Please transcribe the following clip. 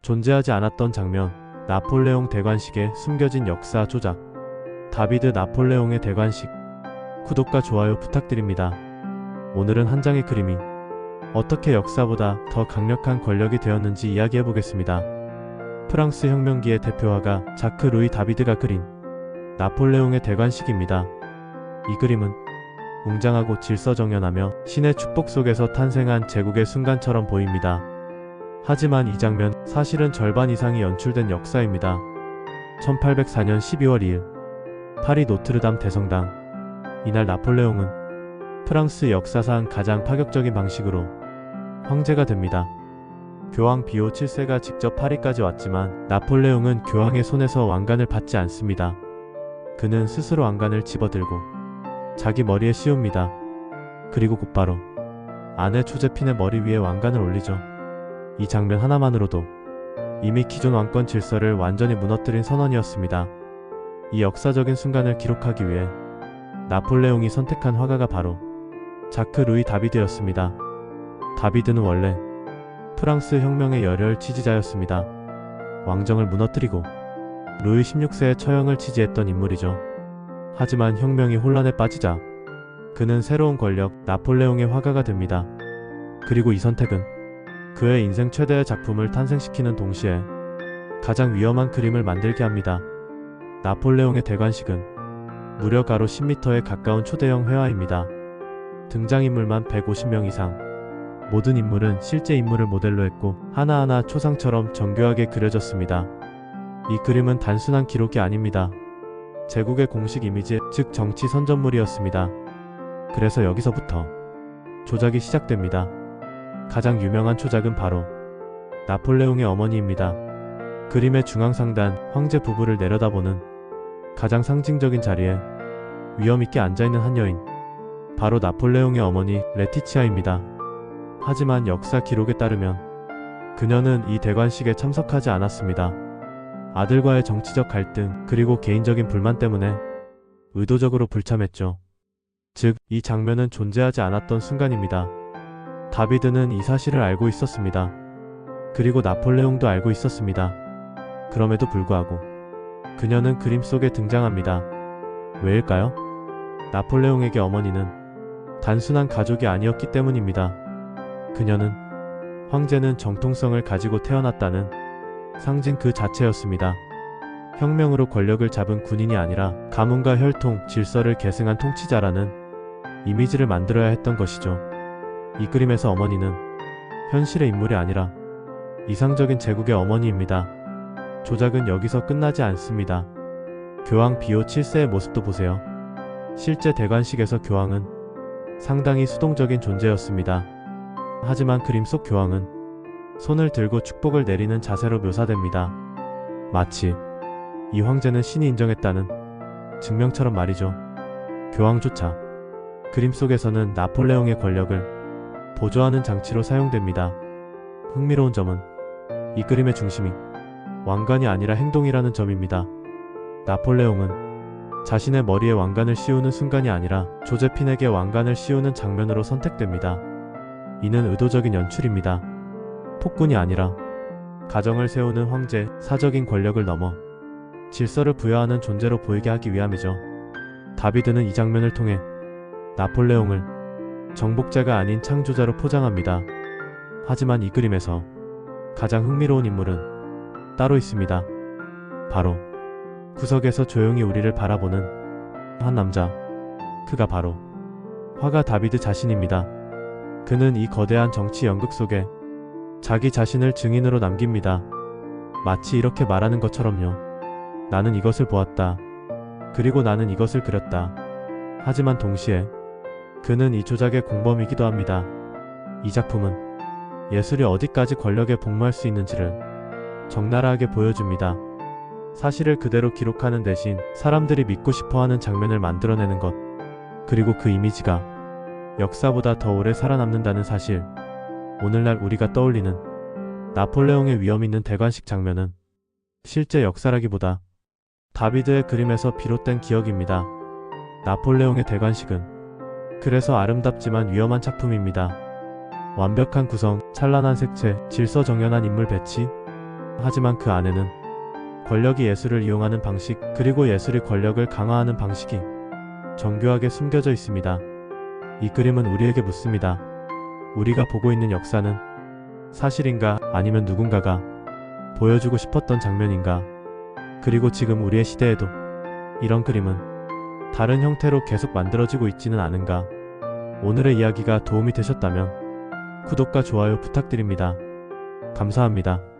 존재하지 않았던 장면, 나폴레옹 대관식에 숨겨진 역사 조작. 다비드 나폴레옹의 대관식. 구독과 좋아요 부탁드립니다. 오늘은 한 장의 그림이 어떻게 역사보다 더 강력한 권력이 되었는지 이야기해보겠습니다. 프랑스 혁명기의 대표화가 자크 루이 다비드가 그린 나폴레옹의 대관식입니다. 이 그림은 웅장하고 질서정연하며 신의 축복 속에서 탄생한 제국의 순간처럼 보입니다. 하지만 이 장면, 사실은 절반 이상이 연출된 역사입니다. 1804년 12월 2일 파리 노트르담 대성당. 이날 나폴레옹은 프랑스 역사상 가장 파격적인 방식으로 황제가 됩니다. 교황 비오 7세가 직접 파리까지 왔지만 나폴레옹은 교황의 손에서 왕관을 받지 않습니다. 그는 스스로 왕관을 집어들고 자기 머리에 씌웁니다. 그리고 곧바로 아내 조제핀의 머리 위에 왕관을 올리죠. 이 장면 하나만으로도 이미 기존 왕권 질서를 완전히 무너뜨린 선언이었습니다. 이 역사적인 순간을 기록하기 위해 나폴레옹이 선택한 화가가 바로 자크 루이 다비드였습니다. 다비드는 원래 프랑스 혁명의 열혈 지지자였습니다. 왕정을 무너뜨리고 루이 16세의 처형을 지지했던 인물이죠. 하지만 혁명이 혼란에 빠지자 그는 새로운 권력, 나폴레옹의 화가가 됩니다. 그리고 이 선택은 그의 인생 최대의 작품을 탄생시키는 동시에 가장 위험한 그림을 만들게 합니다. 나폴레옹의 대관식은 무려 가로 10m에 가까운 초대형 회화입니다. 등장인물만 150명 이상. 모든 인물은 실제 인물을 모델로 했고 하나하나 초상처럼 정교하게 그려졌습니다. 이 그림은 단순한 기록이 아닙니다. 제국의 공식 이미지, 즉 정치 선전물이었습니다. 그래서 여기서부터 조작이 시작됩니다. 가장 유명한 초작은 바로 나폴레옹의 어머니입니다. 그림의 중앙상단, 황제 부부를 내려다보는 가장 상징적인 자리에 위엄있게 앉아있는 한 여인, 바로 나폴레옹의 어머니 레티치아입니다. 하지만 역사 기록에 따르면 그녀는 이 대관식에 참석하지 않았습니다. 아들과의 정치적 갈등, 그리고 개인적인 불만 때문에 의도적으로 불참했죠. 즉, 이 장면은 존재하지 않았던 순간입니다. 다비드는 이 사실을 알고 있었습니다. 그리고 나폴레옹도 알고 있었습니다. 그럼에도 불구하고 그녀는 그림 속에 등장합니다. 왜일까요? 나폴레옹에게 어머니는 단순한 가족이 아니었기 때문입니다. 그녀는 황제는 정통성을 가지고 태어났다는 상징 그 자체였습니다. 혁명으로 권력을 잡은 군인이 아니라 가문과 혈통, 질서를 계승한 통치자라는 이미지를 만들어야 했던 것이죠. 이 그림에서 어머니는 현실의 인물이 아니라 이상적인 제국의 어머니입니다. 조작은 여기서 끝나지 않습니다. 교황 비오 7세의 모습도 보세요. 실제 대관식에서 교황은 상당히 수동적인 존재였습니다. 하지만 그림 속 교황은 손을 들고 축복을 내리는 자세로 묘사됩니다. 마치 이 황제는 신이 인정했다는 증명처럼 말이죠. 교황조차 그림 속에서는 나폴레옹의 권력을 보조하는 장치로 사용됩니다. 흥미로운 점은 이 그림의 중심이 왕관이 아니라 행동이라는 점입니다. 나폴레옹은 자신의 머리에 왕관을 씌우는 순간이 아니라 조제핀에게 왕관을 씌우는 장면으로 선택됩니다. 이는 의도적인 연출입니다. 폭군이 아니라 가정을 세우는 황제, 사적인 권력을 넘어 질서를 부여하는 존재로 보이게 하기 위함이죠. 다비드는 이 장면을 통해 나폴레옹을 정복자가 아닌 창조자로 포장합니다. 하지만 이 그림에서 가장 흥미로운 인물은 따로 있습니다. 바로 구석에서 조용히 우리를 바라보는 한 남자. 그가 바로 화가 다비드 자신입니다. 그는 이 거대한 정치 연극 속에 자기 자신을 증인으로 남깁니다. 마치 이렇게 말하는 것처럼요. 나는 이것을 보았다. 그리고 나는 이것을 그렸다. 하지만 동시에 그는 이 조작의 공범이기도 합니다. 이 작품은 예술이 어디까지 권력에 복무할 수 있는지를 적나라하게 보여줍니다. 사실을 그대로 기록하는 대신 사람들이 믿고 싶어하는 장면을 만들어내는 것, 그리고 그 이미지가 역사보다 더 오래 살아남는다는 사실. 오늘날 우리가 떠올리는 나폴레옹의 위험 있는 대관식 장면은 실제 역사라기보다 다비드의 그림에서 비롯된 기억입니다. 나폴레옹의 대관식은 그래서 아름답지만 위험한 작품입니다. 완벽한 구성, 찬란한 색채, 질서정연한 인물 배치, 하지만 그 안에는 권력이 예술을 이용하는 방식, 그리고 예술이 권력을 강화하는 방식이 정교하게 숨겨져 있습니다. 이 그림은 우리에게 묻습니다. 우리가 보고 있는 역사는 사실인가, 아니면 누군가가 보여주고 싶었던 장면인가? 그리고 지금 우리의 시대에도 이런 그림은 다른 형태로 계속 만들어지고 있지는 않은가? 오늘의 이야기가 도움이 되셨다면 구독과 좋아요 부탁드립니다. 감사합니다.